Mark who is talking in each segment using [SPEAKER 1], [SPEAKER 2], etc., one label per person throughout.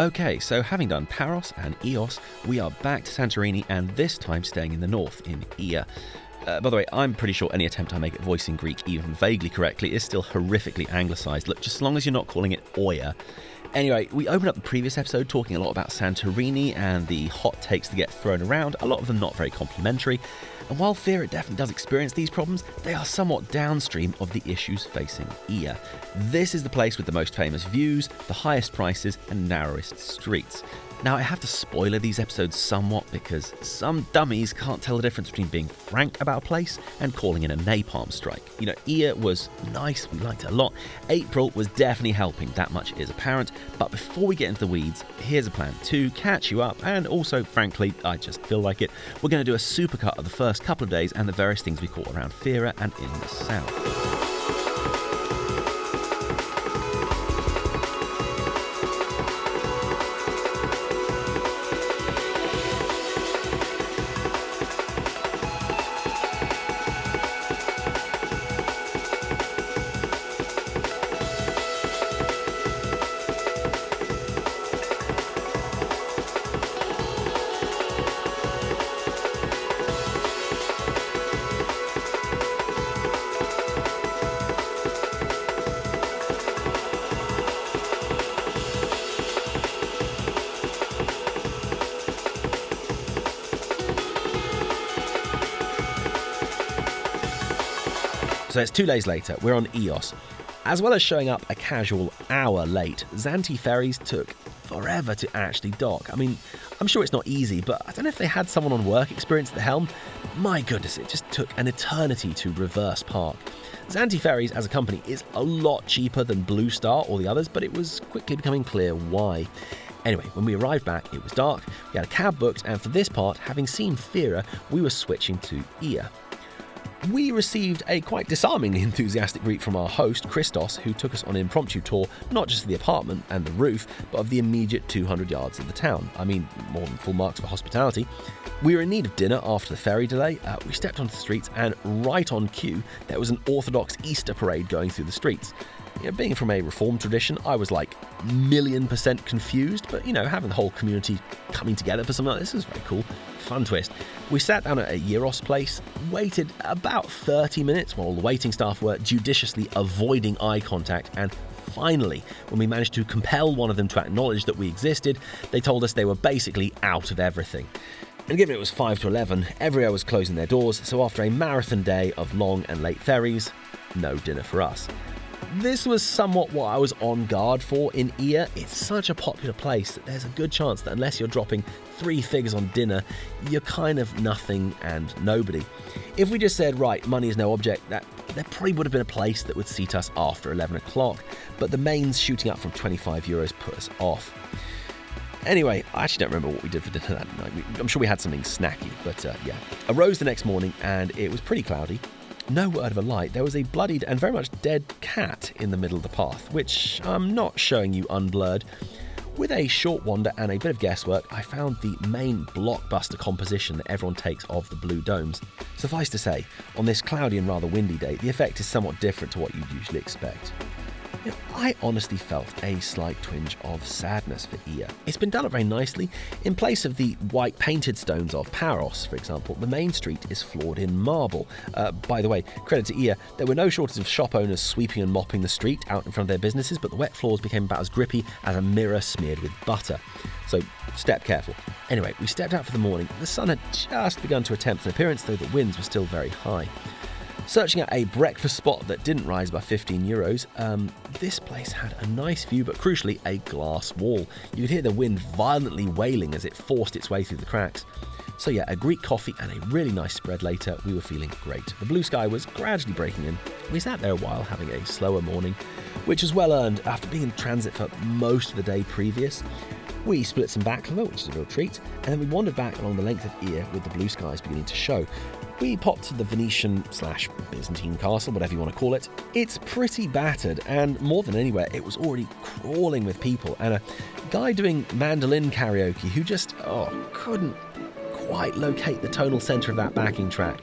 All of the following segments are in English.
[SPEAKER 1] Okay, so having done Paros and Ios, we are back to Santorini and this time staying in the north, in Oia. By the way, I'm pretty sure any attempt I make at voicing Greek even vaguely correctly is still horrifically anglicised. Look, just as long as you're not calling it Oia. Anyway, we opened up the previous episode talking a lot about Santorini and the hot takes that get thrown around, a lot of them not very complimentary. And while Fira definitely does experience these problems, they are somewhat downstream of the issues facing Oia. This is the place with the most famous views, the highest prices, and narrowest streets. Now, I have to spoiler these episodes somewhat because some dummies can't tell the difference between being frank about a place and calling in a napalm strike. You know, Oia was nice, we liked it a lot. April was definitely helping, that much is apparent. But before we get into the weeds, here's a plan to catch you up, and also, frankly, I just feel like it. We're going to do a supercut of the first couple of days and the various things we caught around Fira and in the south. So it's 2 days later, we're on Ios. As well as showing up a casual hour late, Zante ferries took forever to actually dock. I mean, I'm sure it's not easy, but I don't know if they had someone on work experience at the helm. My goodness, it just took an eternity to reverse park. Zante Ferries as a company is a lot cheaper than Blue Star or the others, but it was quickly becoming clear why. Anyway, when we arrived back, it was dark, we had a cab booked, and for this part, having seen Fira, we were switching to Oia. We received a quite disarmingly enthusiastic greet from our host, Christos, who took us on an impromptu tour, not just of the apartment and the roof, but of the immediate 200 yards of the town. I mean, more than full marks for hospitality. We were in need of dinner after the ferry delay. We stepped onto the streets, and right on cue, there was an Orthodox Easter parade going through the streets. You know, being from a Reformed tradition, I was like $1,000,000% confused, but you know, having the whole community coming together for something like this is very cool. Fun twist. We sat down at a gyros place, waited about 30 minutes while the waiting staff were judiciously avoiding eye contact, and finally, when we managed to compel one of them to acknowledge that we existed, they told us they were basically out of everything. And given it was 5 to 11, everywhere was closing their doors, so after a marathon day of long and late ferries, no dinner for us. This was somewhat what I was on guard for in Oia. It's such a popular place that there's a good chance that unless you're dropping 3 figures on dinner, you're kind of nothing and nobody. If we just said, right, money is no object, there probably would have been a place that would seat us after 11 o'clock, but the mains shooting up from €25 put us off. Anyway, I actually don't remember what we did for dinner that night. I'm sure we had something snacky, but yeah. I rose the next morning and it was pretty cloudy. No word of a light. There was a bloodied and very much dead cat in the middle of the path, which I'm not showing you unblurred. With a short wander and a bit of guesswork, I found the main blockbuster composition that everyone takes of the Blue Domes. Suffice to say, on this cloudy and rather windy day, the effect is somewhat different to what you'd usually expect. You know, I honestly felt a slight twinge of sadness for Oia. It's been done up very nicely. In place of the white painted stones of Paros, for example, the main street is floored in marble. By the way, credit to Oia, there were no shortage of shop owners sweeping and mopping the street out in front of their businesses, but the wet floors became about as grippy as a mirror smeared with butter. So step careful. Anyway, we stepped out for the morning. The sun had just begun to attempt an appearance, though the winds were still very high. Searching out a breakfast spot that didn't rise above €15, this place had a nice view, but crucially a glass wall. You could hear the wind violently wailing as it forced its way through the cracks. So yeah, a Greek coffee and a really nice spread later, we were feeling great. The blue sky was gradually breaking in. We sat there a while having a slower morning, which was well earned after being in transit for most of the day previous. We split some baklava, which is a real treat, and then we wandered back along the length of Oia with the blue skies beginning to show. We popped to the Venetian/Byzantine castle, whatever you want to call it. It's pretty battered, and more than anywhere, it was already crawling with people, and a guy doing mandolin karaoke who just, couldn't quite locate the tonal centre of that backing track.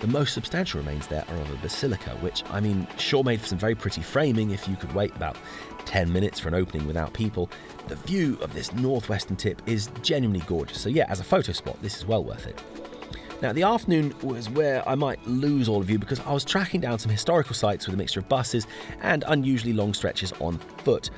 [SPEAKER 1] The most substantial remains there are of a basilica, which, I mean, sure made for some very pretty framing if you could wait about 10 minutes for an opening without people. The view of this northwestern tip is genuinely gorgeous, so yeah, as a photo spot, this is well worth it. Now, the afternoon was where I might lose all of you because I was tracking down some historical sites with a mixture of buses and unusually long stretches on foot.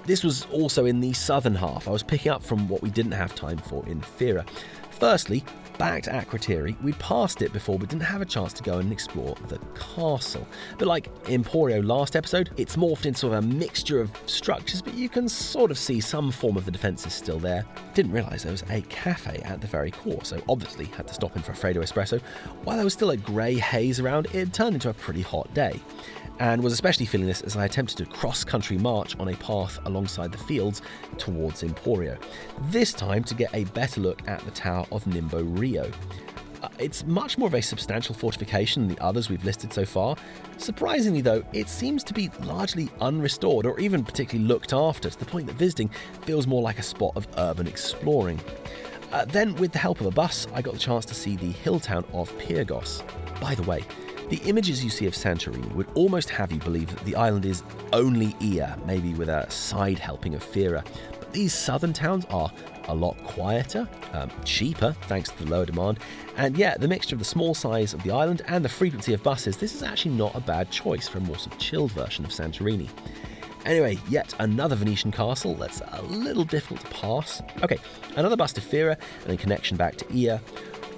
[SPEAKER 1] This was also in the southern half. I was picking up from what we didn't have time for in Fira. Firstly, back to Akrotiri, we passed it before but didn't have a chance to go and explore the castle. But like Emporio last episode, it's morphed into sort of a mixture of structures, but you can sort of see some form of the defences still there. Didn't realise there was a cafe at the very core, so obviously had to stop in for a Freddo espresso. While there was still a grey haze around, it turned into a pretty hot day, and was especially feeling this as I attempted to cross-country march on a path alongside the fields towards Emporio, this time to get a better look at the Tower of Nimbo Rio. It's much more of a substantial fortification than the others we've listed so far. Surprisingly though, it seems to be largely unrestored or even particularly looked after, to the point that visiting feels more like a spot of urban exploring. Then, with the help of a bus, I got the chance to see the hill town of Pyrgos. By the way, the images you see of Santorini would almost have you believe that the island is only Oia, maybe with a side helping of Fira. But these southern towns are a lot quieter, cheaper thanks to the lower demand, and yeah, the mixture of the small size of the island and the frequency of buses, this is actually not a bad choice for a more sort of chilled version of Santorini. Anyway, yet another Venetian castle that's a little difficult to pass. Okay, another bus to Fira and then connection back to Oia.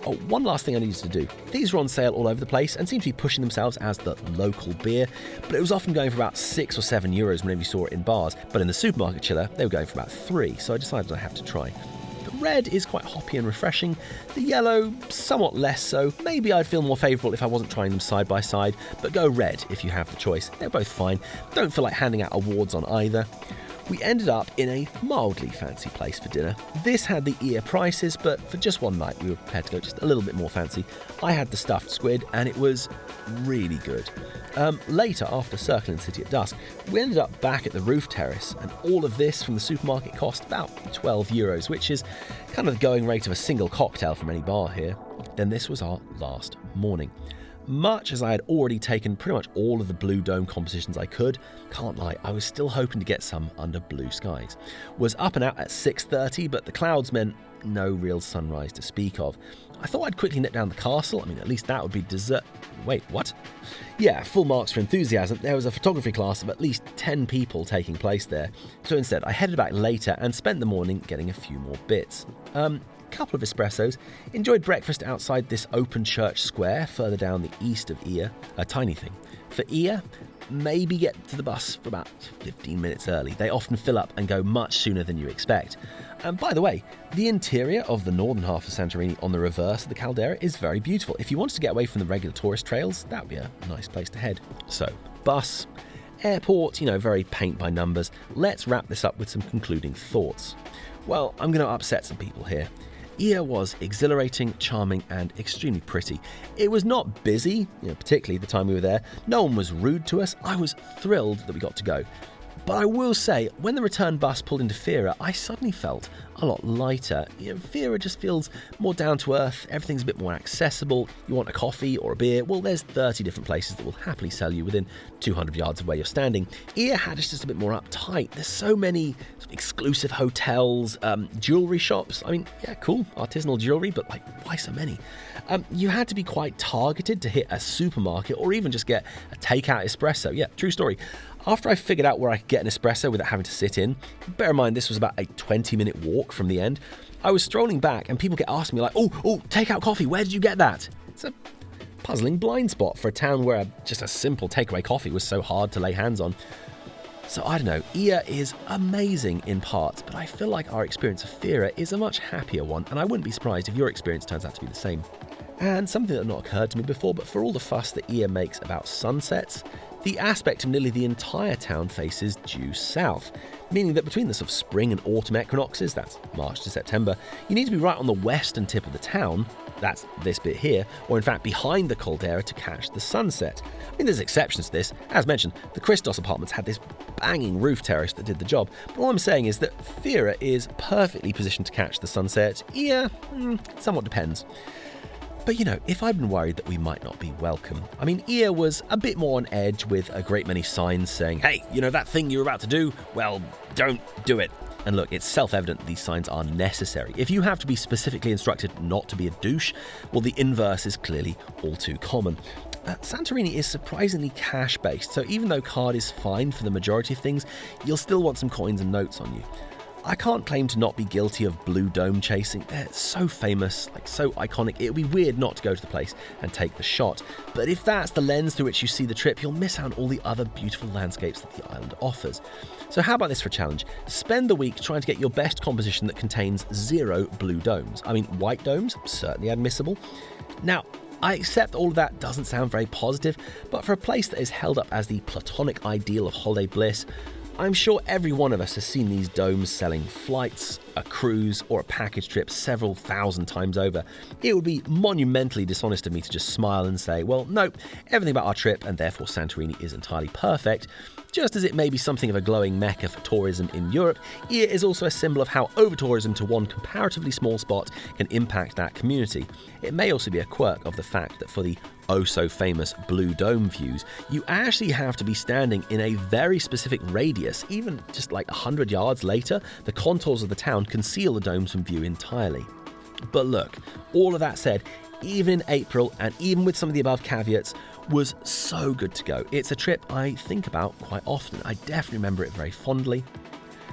[SPEAKER 1] Oh, one last thing I needed to do. These were on sale all over the place and seem to be pushing themselves as the local beer, but it was often going for about €6 or €7 whenever you saw it in bars. But in the supermarket chiller, they were going for about £3, so I decided I have to try. The red is quite hoppy and refreshing. The yellow, somewhat less so. Maybe I'd feel more favourable if I wasn't trying them side by side, but go red if you have the choice. They're both fine. Don't feel like handing out awards on either. We ended up in a mildly fancy place for dinner. This had the Oia prices, but for just one night we were prepared to go just a little bit more fancy. I had the stuffed squid and it was really good. Later, after circling the city at dusk, we ended up back at the roof terrace, and all of this from the supermarket cost about €12, which is kind of the going rate of a single cocktail from any bar here. Then this was our last morning. Much as I had already taken pretty much all of the blue dome compositions I could, can't lie, I was still hoping to get some under blue skies. Was up and out at 6:30, but the clouds meant no real sunrise to speak of. I thought I'd quickly nip down the castle. I mean, at least that would be dessert. Wait, what? Yeah, full marks for enthusiasm. There was a photography class of at least 10 people taking place there. So instead, I headed back later and spent the morning getting a few more bits. Couple of espressos, enjoyed breakfast outside this open church square further down the east of Oia, a tiny thing. For Oia, maybe get to the bus for about 15 minutes early. They often fill up and go much sooner than you expect. And by the way, the interior of the northern half of Santorini on the reverse of the caldera is very beautiful. If you wanted to get away from the regular tourist trails, that would be a nice place to head. So, bus, airport, very paint by numbers. Let's wrap this up with some concluding thoughts. Well, I'm going to upset some people here. Oia was exhilarating, charming, and extremely pretty. It was not busy, particularly the time we were there. No one was rude to us. I was thrilled that we got to go. But I will say, when the return bus pulled into Fira, I suddenly felt a lot lighter. Fira just feels more down to earth, everything's a bit more accessible. You want a coffee or a beer, well, there's 30 different places that will happily sell you within 200 yards of where you're standing. Oia had us just a bit more uptight. There's so many exclusive hotels, jewellery shops. I mean, yeah, cool, artisanal jewellery, but why so many? You had to be quite targeted to hit a supermarket or even just get a takeout espresso. Yeah, true story. After I figured out where I could get an espresso without having to sit in, bear in mind this was about a 20-minute walk from the end, I was strolling back and people kept asking me oh, takeout coffee, where did you get that? It's a puzzling blind spot for a town where just a simple takeaway coffee was so hard to lay hands on. So I don't know, Oia is amazing in parts, but I feel like our experience of Fira is a much happier one, and I wouldn't be surprised if your experience turns out to be the same. And something that had not occurred to me before, but for all the fuss that Oia makes about sunsets, the aspect of nearly the entire town faces due south, meaning that between the sort of spring and autumn equinoxes, that's March to September, you need to be right on the western tip of the town, that's this bit here, or in fact behind the caldera to catch the sunset. I mean, there's exceptions to this. As mentioned, the Christos apartments had this banging roof terrace that did the job, but all I'm saying is that Fira is perfectly positioned to catch the sunset. Oia, somewhat depends. But if I'd been worried that we might not be welcome, Oia was a bit more on edge with a great many signs saying, hey, that thing you're about to do, well, don't do it. And look, it's self-evident these signs are necessary. If you have to be specifically instructed not to be a douche, well, the inverse is clearly all too common. Santorini is surprisingly cash-based, so even though card is fine for the majority of things, you'll still want some coins and notes on you. I can't claim to not be guilty of blue dome chasing. They're so famous, so iconic, it would be weird not to go to the place and take the shot. But if that's the lens through which you see the trip, you'll miss out on all the other beautiful landscapes that the island offers. So how about this for a challenge? Spend the week trying to get your best composition that contains 0 blue domes. White domes, certainly admissible. Now, I accept all of that doesn't sound very positive, but for a place that is held up as the platonic ideal of holiday bliss, I'm sure every one of us has seen these domes selling flights, a cruise, or a package trip several thousand times over. It would be monumentally dishonest of me to just smile and say, well, no, everything about our trip, and therefore Santorini, is entirely perfect. Just as it may be something of a glowing mecca for tourism in Europe, Oia is also a symbol of how over-tourism to one comparatively small spot can impact that community. It may also be a quirk of the fact that for the oh-so-famous Blue Dome views, you actually have to be standing in a very specific radius. Even just 100 yards later, the contours of the town conceal the domes from view entirely. But look, all of that said, even in April, and even with some of the above caveats, was so good to go. It's a trip I think about quite often. I definitely remember it very fondly.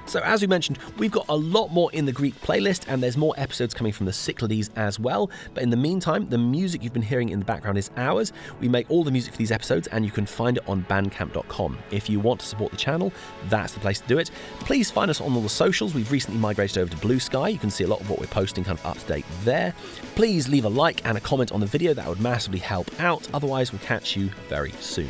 [SPEAKER 1] So as we mentioned, we've got a lot more in the Greek playlist, and there's more episodes coming from the Cyclades as well. But in the meantime, the music you've been hearing in the background is ours. We make all the music for these episodes, and you can find it on bandcamp.com. If you want to support the channel, that's the place to do it. Please find us on all the socials. We've recently migrated over to Bluesky. You can see a lot of what we're posting kind of up to date there. Please leave a like and a comment on the video. That would massively help out. Otherwise, we'll catch you very soon.